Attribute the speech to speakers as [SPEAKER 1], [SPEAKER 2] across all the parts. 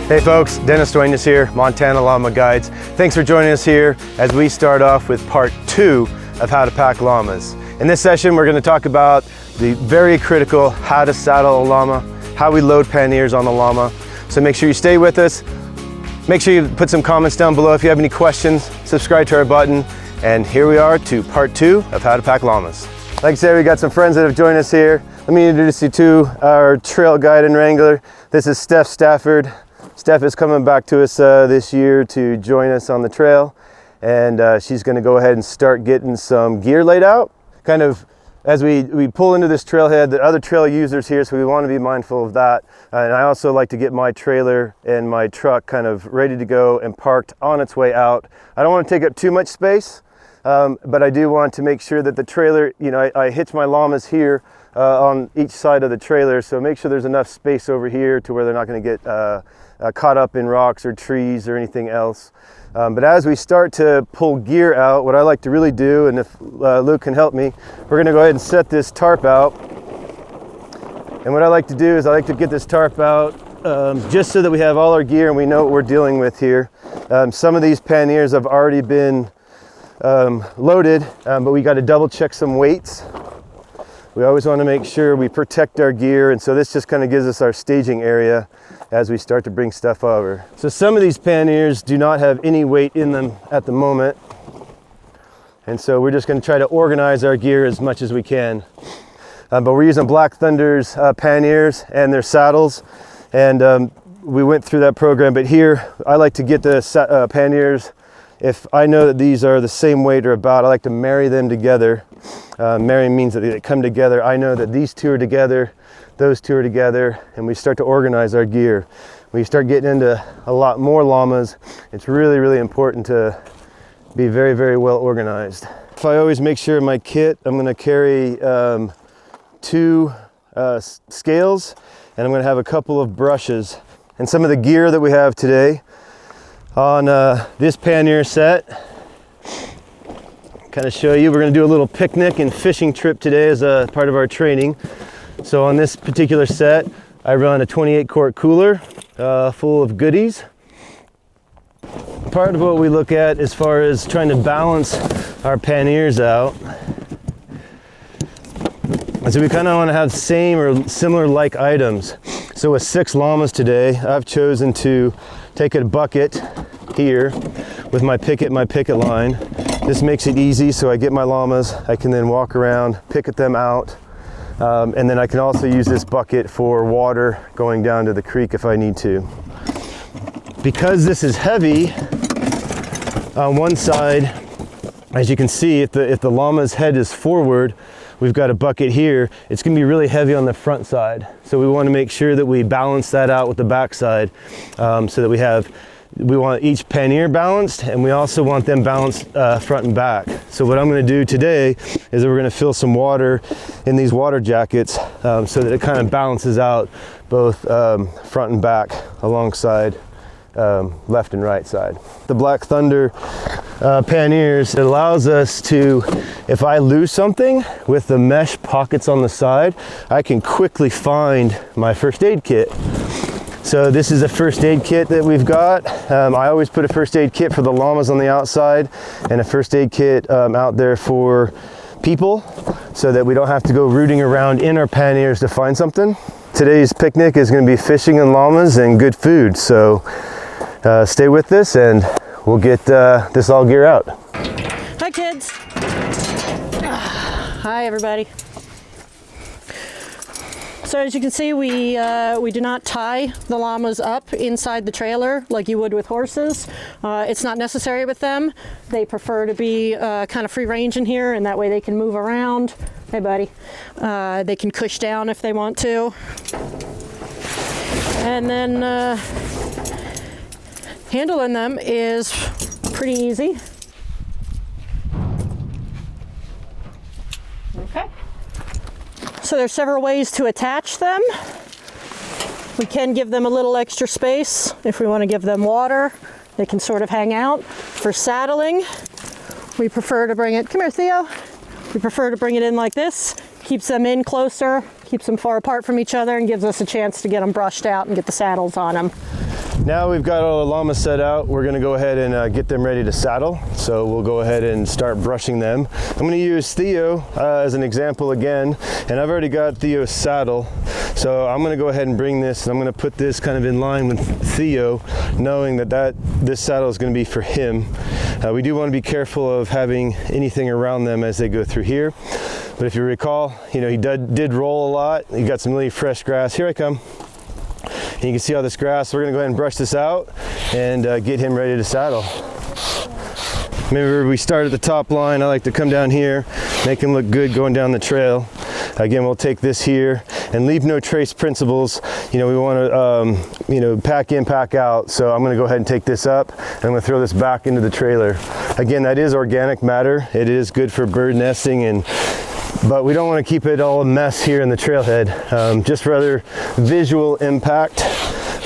[SPEAKER 1] Hey folks, L Dueñas here, Montana Llama Guides. Thanks for joining us here as we start off with part 2 of how to pack llamas. In this session, we're going to talk about the very critical how to saddle a llama, how we load panniers on the llama. So make sure you stay with us. Make sure you put some comments down below if you have any questions. Subscribe to our button. And here we are to part 2 of how to pack llamas. Like I said, we got some friends that have joined us here. Let me introduce you to our trail guide and wrangler. This is Stef Stafford. Stef is coming back to us this year to join us on the trail, and she's going to go ahead and start getting some gear laid out. Kind of as we pull into this trailhead, the other trail users here, so we want to be mindful of that. And I also like to get my trailer and my truck kind of ready to go and parked on its way out. I don't want to take up too much space, but I do want to make sure that the trailer, you know, I hitch my llamas here on each side of the trailer, so make sure there's enough space over here to where they're not going to get caught up in rocks or trees or anything else. But as we start to pull gear out, what I like to really do, and if Luke can help me, we're going to go ahead and set this tarp out. And what I like to do is I like to get this tarp out just so that we have all our gear and we know what we're dealing with here. Some of these panniers have already been loaded, but we got to double check some weights. We always want to make sure we protect our gear, and so this just kind of gives us our staging area as we start to bring stuff over. So some of these panniers do not have any weight in them at the moment, and so we're just going to try to organize our gear as much as we can. But we're using Black Thunder's panniers and their saddles, and we went through that program, but here I like to get the panniers. If I know that these are the same weight or about, I like to marry them together. Marrying means that they come together. I know that these two are together, those two are together, and we start to organize our gear. When you start getting into a lot more llamas, it's really, really important to be very, very well organized. If I always make sure in my kit, I'm going to carry 2 scales, and I'm going to have a couple of brushes. And some of the gear that we have today on this pannier set, kind of show you, we're going to do a little picnic and fishing trip today as a part of our training. So on this particular set, I run a 28 quart cooler full of goodies. Part of what we look at as far as trying to balance our panniers out, so we kind of want to have same or similar like items. So with 6 llamas today, I've chosen to take a bucket here with my picket line. This makes it easy, so I get my llamas, I can then walk around, picket them out, and then I can also use this bucket for water going down to the creek if I need to. Because this is heavy, on one side, as you can see, if the llama's head is forward, we've got a bucket here, it's going to be really heavy on the front side. So we want to make sure that we balance that out with the back side, so that we want each pannier balanced, and we also want them balanced front and back. So what I'm going to do today is that we're going to fill some water in these water jackets so that it kind of balances out both front and back alongside left and right side. The Black Thunder panniers, it allows us to, if I lose something with the mesh pockets on the side, I can quickly find my first aid kit. So this is a first aid kit that we've got. I always put a first aid kit for the llamas on the outside and a first aid kit out there for people, so that we don't have to go rooting around in our panniers to find something. Today's picnic is going to be fishing and llamas and good food, so stay with this and we'll get this all gear out.
[SPEAKER 2] Hi kids. Hi everybody. So as you can see, we do not tie the llamas up inside the trailer like you would with horses. It's not necessary with them. They prefer to be kind of free range in here, and that way they can move around. Hey buddy. They can cush down if they want to. And then handling them is pretty easy. Okay. So there's several ways to attach them. We can give them a little extra space if we want to give them water. They can sort of hang out. For saddling, we prefer to bring it, come here Theo. We prefer to bring it in like this. Keeps them in closer, keeps them far apart from each other, and gives us a chance to get them brushed out and get the saddles on them.
[SPEAKER 1] Now we've got all the llamas set out, we're gonna go ahead and get them ready to saddle. So we'll go ahead and start brushing them. I'm gonna use Theo as an example again, and I've already got Theo's saddle. So I'm gonna go ahead and bring this, and I'm gonna put this kind of in line with Theo, knowing that this saddle is gonna be for him. We do wanna be careful of having anything around them as they go through here. But if you recall, you know, he did roll a lot. He got some really fresh grass. Here I come. And you can see all this grass. So we're gonna go ahead and brush this out and get him ready to saddle. Remember, we start at the top line. I like to come down here, make him look good going down the trail. Again, we'll take this here and leave no trace principles. You know, we want to, you know, pack in, pack out. So I'm going to go ahead and take this up, and I'm going to throw this back into the trailer. Again, that is organic matter. It is good for bird nesting, but we don't want to keep it all a mess here in the trailhead. Just for other visual impact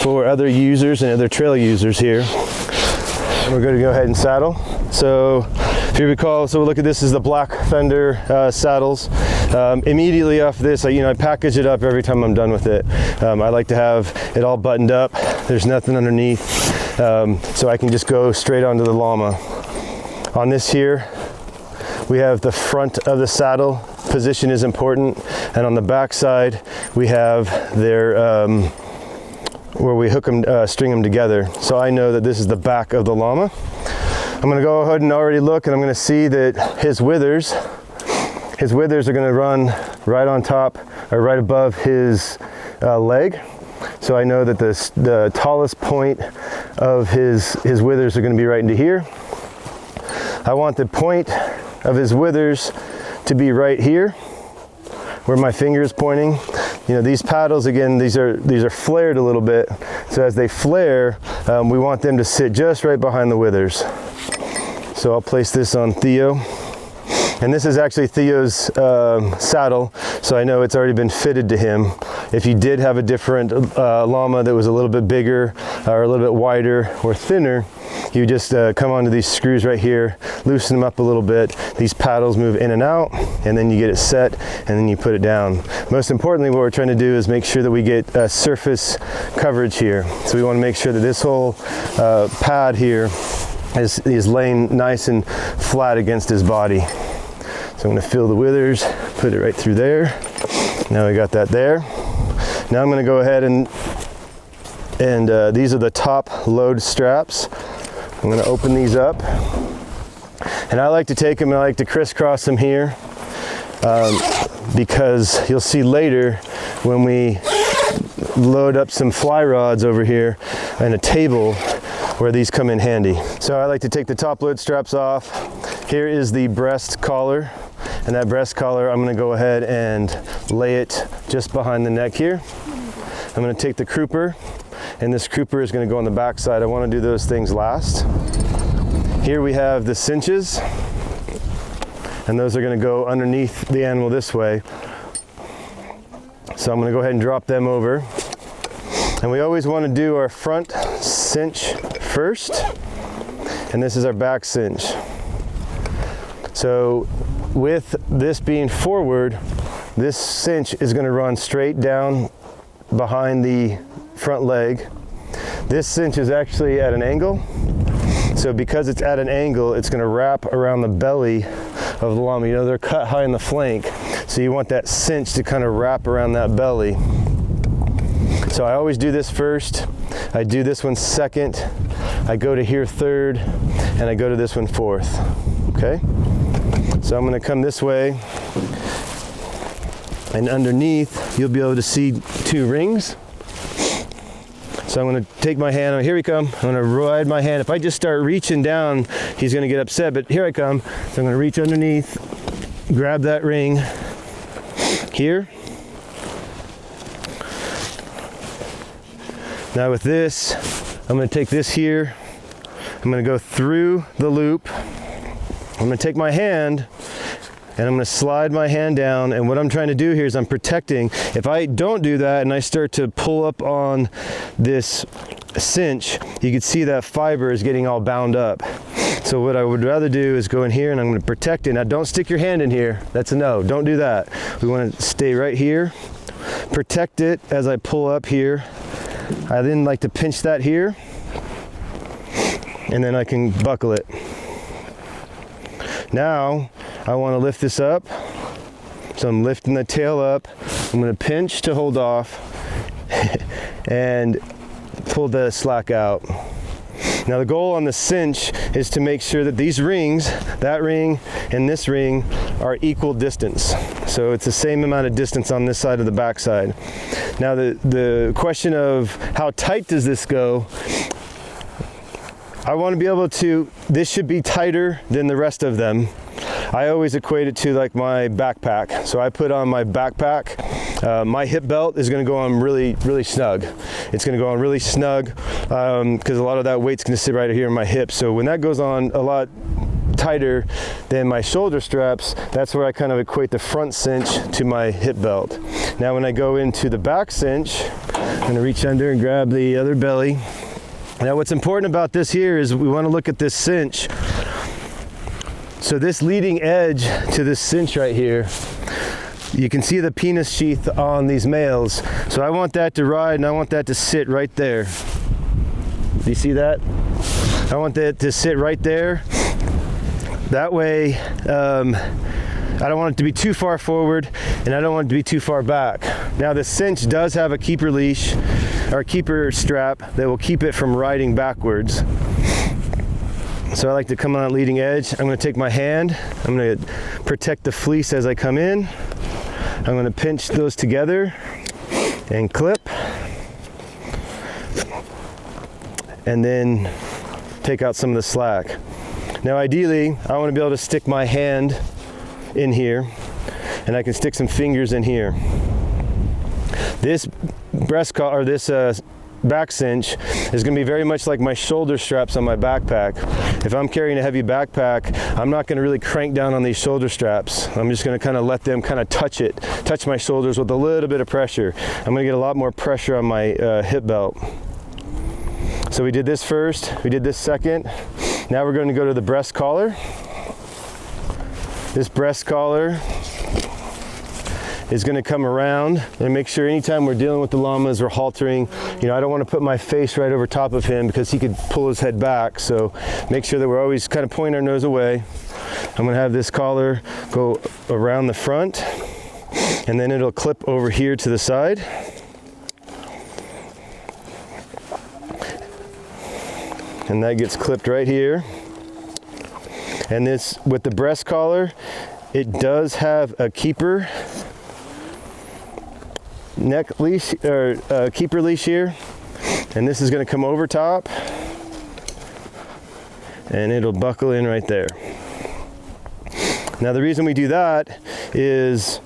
[SPEAKER 1] for other users and other trail users here. And we're going to go ahead and saddle. So if you recall, so look at this is the Black Thunder saddles. Immediately off this, I package it up every time I'm done with it. I like to have it all buttoned up. There's nothing underneath, so I can just go straight onto the llama. On this here, we have the front of the saddle. Position is important, and on the back side, we have their where we hook them, string them together. So I know that this is the back of the llama. I'm going to go ahead and already look, and I'm going to see that his withers are going to run right on top or right above his leg. So I know that the tallest point of his withers are going to be right into here. I want the point of his withers to be right here, where my finger is pointing. You know, these paddles, again, these are flared a little bit. So as they flare, we want them to sit just right behind the withers. So I'll place this on Theo. And this is actually Theo's saddle, so I know it's already been fitted to him. If you did have a different llama that was a little bit bigger or a little bit wider or thinner, you just come onto these screws right here, loosen them up a little bit. These paddles move in and out, and then you get it set, and then you put it down. Most importantly, what we're trying to do is make sure that we get surface coverage here. So we want to make sure that this whole pad here is laying nice and flat against his body. So I'm going to fill the withers, put it right through there. Now we got that there. Now I'm going to go ahead and these are the top load straps. I'm going to open these up. And I like to take them and I like to crisscross them here because you'll see later when we load up some fly rods over here and a table where these come in handy. So I like to take the top load straps off. Here is the breast collar. And that breast collar, I'm going to go ahead and lay it just behind the neck here. I'm going to take the crupper, and this crupper is going to go on the back side. I want to do those things last. Here we have the cinches, and those are going to go underneath the animal this way. So I'm going to go ahead and drop them over. And we always want to do our front cinch first, and this is our back cinch. So with this being forward, this cinch is going to run straight down behind the front leg. This cinch is actually at an angle. So because it's at an angle, it's going to wrap around the belly of the llama. You know, they're cut high in the flank. So you want that cinch to kind of wrap around that belly. So I always do this first. I do this one second. I go to here third, and I go to this one fourth. Okay? So I'm going to come this way, and underneath you'll be able to see two rings. So I'm going to take my hand, here we come, I'm going to ride my hand. If I just start reaching down, he's going to get upset, but here I come. So I'm going to reach underneath, grab that ring here. Now with this, I'm going to take this here, I'm going to go through the loop. I'm going to take my hand and I'm going to slide my hand down, and what I'm trying to do here is I'm protecting. If I don't do that and I start to pull up on this cinch, you can see that fiber is getting all bound up. So what I would rather do is go in here and I'm going to protect it. Now don't stick your hand in here. That's a no. Don't do that. We want to stay right here. Protect it as I pull up here. I then like to pinch that here, and then I can buckle it. Now I want to lift this up, so I'm lifting the tail up. I'm going to pinch to hold off and pull the slack out. Now the goal on the cinch is to make sure that these rings, that ring and this ring, are equal distance. So it's the same amount of distance on this side of the back side. Now the question of how tight does this go, I want to be able to, this should be tighter than the rest of them. I always equate it to like my backpack. So I put on my backpack. My hip belt is going to go on really, really snug. It's going to go on really snug because a lot of that weight's going to sit right here in my hip. So when that goes on a lot tighter than my shoulder straps, that's where I kind of equate the front cinch to my hip belt. Now when I go into the back cinch, I'm going to reach under and grab the other belly. Now what's important about this here is we want to look at this cinch. So this leading edge to this cinch right here, you can see the penis sheath on these males. So I want that to ride and I want that to sit right there. Do you see that? I want that to sit right there. That way, I don't want it to be too far forward and I don't want it to be too far back. Now the cinch does have a keeper leash or keeper strap that will keep it from riding backwards. So I like to come on that leading edge. I'm going to take my hand, I'm going to protect the fleece as I come in. I'm going to pinch those together and clip, and then take out some of the slack. Now ideally, I want to be able to stick my hand in here, and I can stick some fingers in here. This breast collar, or this back cinch is going to be very much like my shoulder straps on my backpack. If I'm carrying a heavy backpack, I'm not going to really crank down on these shoulder straps. I'm just going to kind of let them kind of touch my shoulders with a little bit of pressure. I'm going to get a lot more pressure on my hip belt. So we did this first, we did this second. Now we're going to go to the breast collar. This breast collar is going to come around and make sure anytime we're dealing with the llamas or haltering, you know, I don't want to put my face right over top of him because he could pull his head back. So make sure that we're always kind of pointing our nose away. I'm going to have this collar go around the front, and then it'll clip over here to the side. And that gets clipped right here. And this, with the breast collar, it does have a keeper neck leash, or keeper leash here, and this is going to come over top and it'll buckle in right there. Now the reason we do that is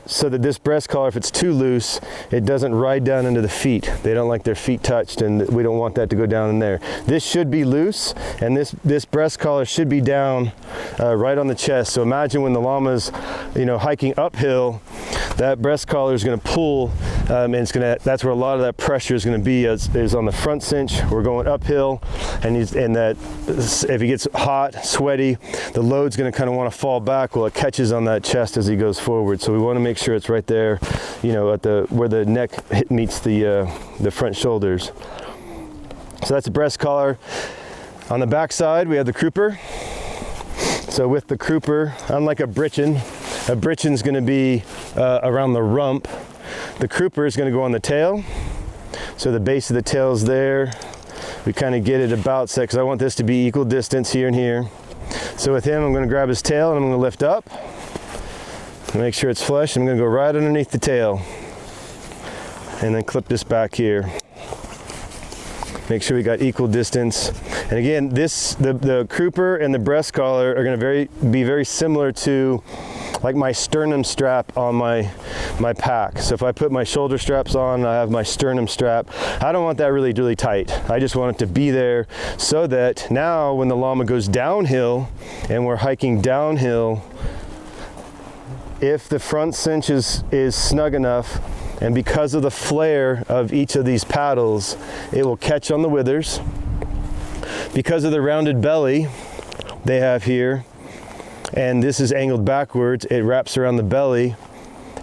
[SPEAKER 1] so that this breast collar, if it's too loose, it doesn't ride down into the feet. They don't like their feet touched, and we don't want that to go down in there. This should be loose, and this breast collar should be down right on the chest. So imagine when the llama's, you know, hiking uphill, that breast collar is going to pull, and it's going to. That's where a lot of that pressure is going to be. Is on the front cinch. We're going uphill, and that if he gets hot, sweaty, the load's going to kind of want to fall back while it catches on that chest as he goes forward. So we want to make sure it's right there, you know, at where the neck meets the front shoulders. So that's the breast collar. On the back side, we have the crupper. So with the crupper, unlike a britchin's going to be around the rump. The crupper is going to go on the tail. So the base of the tail is there. We kind of get it about set because I want this to be equal distance here and here. So with him, I'm going to grab his tail and I'm going to lift up. Make sure it's flush. I'm going to go right underneath the tail and then clip this back here. Make sure we got equal distance. And again, the crupper and the breast collar are going to be very similar to like my sternum strap on my pack. So if I put my shoulder straps on, I have my sternum strap. I don't want that really, really tight. I just want it to be there so that now when the llama goes downhill and we're hiking downhill, if the front cinch is snug enough, and because of the flare of each of these paddles, it will catch on the withers. Because of the rounded belly they have here, and this is angled backwards, it wraps around the belly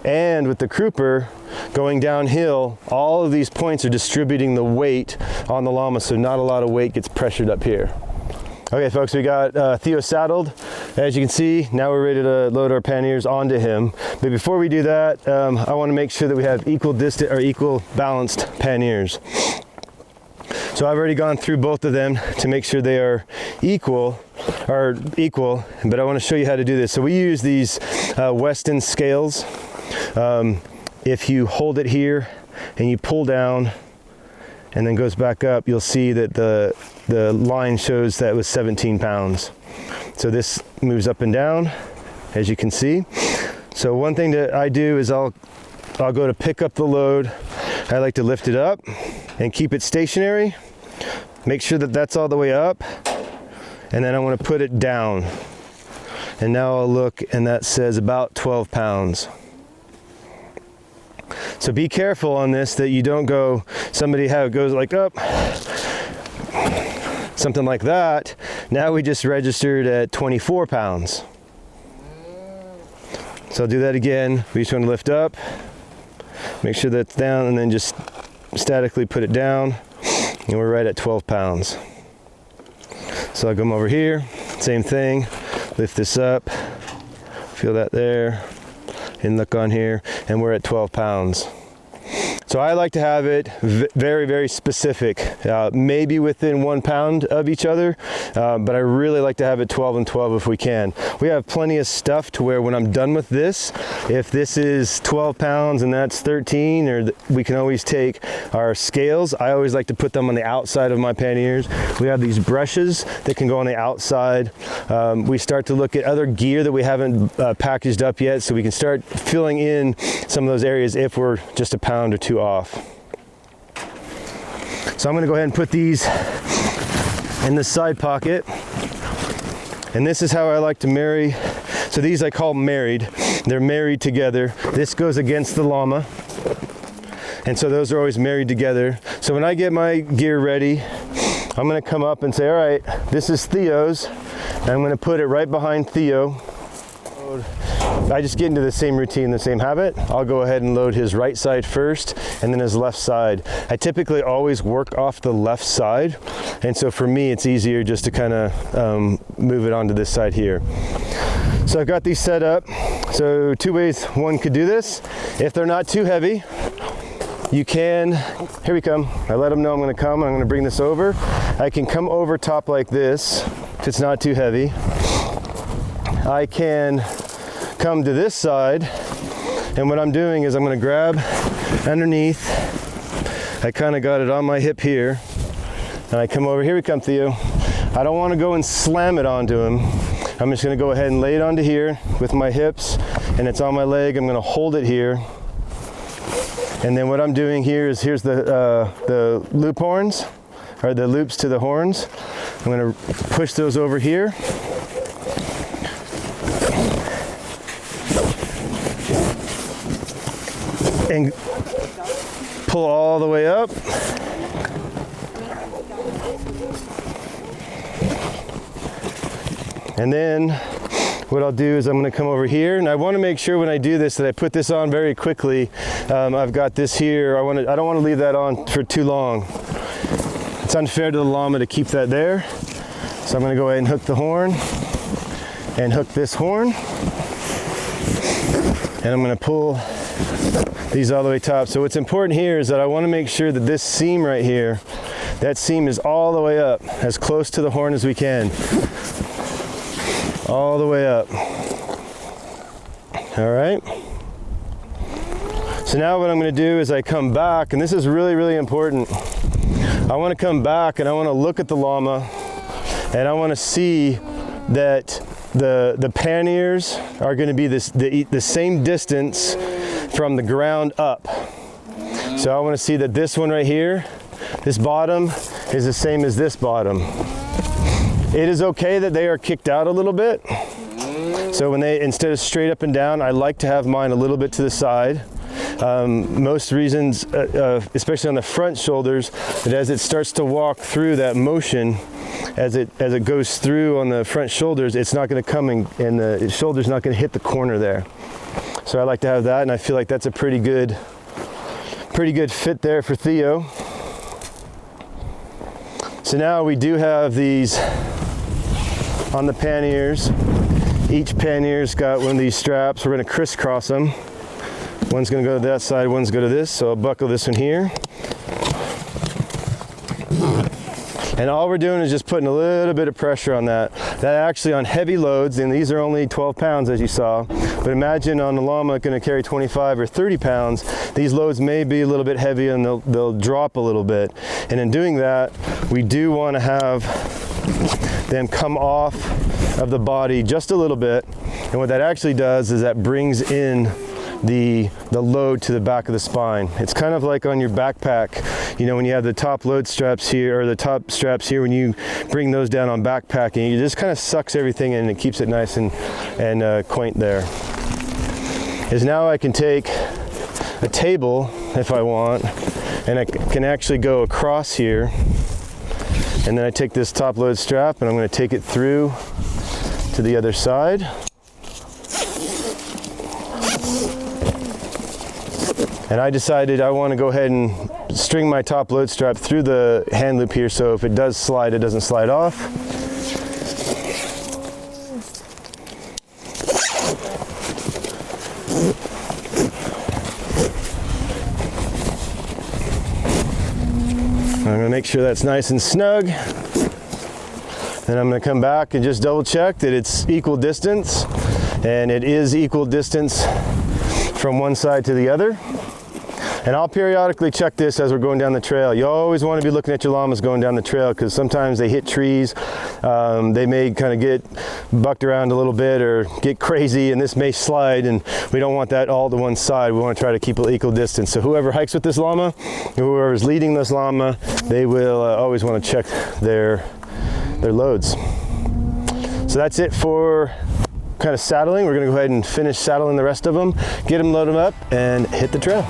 [SPEAKER 1] And with the crupper going downhill, all of these points are distributing the weight on the llama, so not a lot of weight gets pressured up here. Okay folks, we got Theo saddled. As you can see, now we're ready to load our panniers onto him. But before we do that, I want to make sure that we have equal balanced panniers. So I've already gone through both of them to make sure they are equal, but I want to show you how to do this. So we use these Weston scales. If you hold it here and you pull down and then goes back up, you'll see that the line shows that it was 17 pounds. So this moves up and down, as you can see. So one thing that I do is I'll go to pick up the load. I like to lift it up and keep it stationary. Make sure that that's all the way up. And then I want to put it down. And now I'll look, and that says about 12 pounds. So be careful on this that you don't go, how it goes like up, something like that. Now we just registered at 24 pounds. So I'll do that again. We just want to lift up, make sure that's down, and then just statically put it down, and we're right at 12 pounds. So I'll come over here, same thing, lift this up, feel that there, and look on here, and we're at 12 pounds. So I like to have it very, very specific, maybe within 1 pound of each other, but I really like to have it 12 and 12 if we can. We have plenty of stuff to where when I'm done with this, if this is 12 pounds and that's 13, or we can always take our scales. I always like to put them on the outside of my panniers. We have these brushes that can go on the outside. We start to look at other gear that we haven't packaged up yet, so we can start filling in some of those areas if we're just a pound or two off. So I'm going to go ahead and put these in the side pocket, and this is how I like to marry. So these I call married. They're married together. This goes against the llama, and so those are always married together. So when I get my gear ready, I'm going to come up and say, all right, this is Theo's, and I'm going to put it right behind Theo. I just get into the same routine, the same habit. I'll go ahead and load his right side first and then his left side. I typically always work off the left side, and so for me it's easier just to kind of move it onto this side here. So I've got these set up. So two ways one could do this. If they're not too heavy, you can, here we come. I let them know I'm going to come. I'm going to bring this over. I can come over top like this if it's not too heavy. I can come to this side, and what I'm doing is I'm going to grab underneath. I kind of got it on my hip here, and I come over. Here we come, Theo. I don't want to go and slam it onto him. I'm just going to go ahead and lay it onto here with my hips, and it's on my leg. I'm going to hold it here, and then what I'm doing here is here's the loop horns, or the loops to the horns. I'm going to push those over here. And pull all the way up. And then what I'll do is I'm going to come over here, and I want to make sure when I do this that I put this on very quickly. I've got this here. I don't want to leave that on for too long. It's unfair to the llama to keep that there. So I'm going to go ahead and hook the horn and hook this horn. And I'm going to pull these all the way top. So what's important here is that I want to make sure that this seam right here, that seam is all the way up, as close to the horn as we can. All the way up. All right. So now what I'm going to do is I come back, and this is really, really important. I want to come back and I want to look at the llama, and I want to see that the panniers are going to be the same distance from the ground up. So I want to see that this one right here, this bottom, is the same as this bottom. It is okay that they are kicked out a little bit. So when they, instead of straight up and down, I like to have mine a little bit to the side. Most reasons, especially on the front shoulders, that as it starts to walk through that motion, as it goes through on the front shoulders, it's not going to come and the shoulder's not going to hit the corner there. So I like to have that, and I feel like that's a pretty good fit there for Theo. So now we do have these on the panniers. Each pannier's got one of these straps. We're going to crisscross them. One's going to go to that side, one's going to go to this. So I'll buckle this one here. And all we're doing is just putting a little bit of pressure on that. That actually on heavy loads, and these are only 12 pounds as you saw, but imagine on a llama going to carry 25 or 30 pounds, these loads may be a little bit heavy and they'll drop a little bit. And in doing that, we do want to have them come off of the body just a little bit. And what that actually does is that brings in the load to the back of the spine. It's kind of like on your backpack, you know, when you have the top load straps here, or the top straps here, when you bring those down on backpacking, it just kind of sucks everything in and it keeps it nice and quaint there. Is now I can take a table if I want, and I can actually go across here, and then I take this top load strap and I'm going to take it through to the other side. And I decided I want to go ahead and string my top load strap through the hand loop here, so if it does slide, it doesn't slide off. I'm going to make sure that's nice and snug. Then I'm going to come back and just double check that it's equal distance, and it is equal distance from one side to the other. And I'll periodically check this as we're going down the trail. You always want to be looking at your llamas going down the trail, because sometimes they hit trees. They may kind of get bucked around a little bit or get crazy, and this may slide, and we don't want that all to one side. We want to try to keep an equal distance. So whoever hikes with this llama, whoever's leading this llama, they will always want to check their loads. So that's it for kind of saddling. We're going to go ahead and finish saddling the rest of them, get them loaded up, and hit the trail.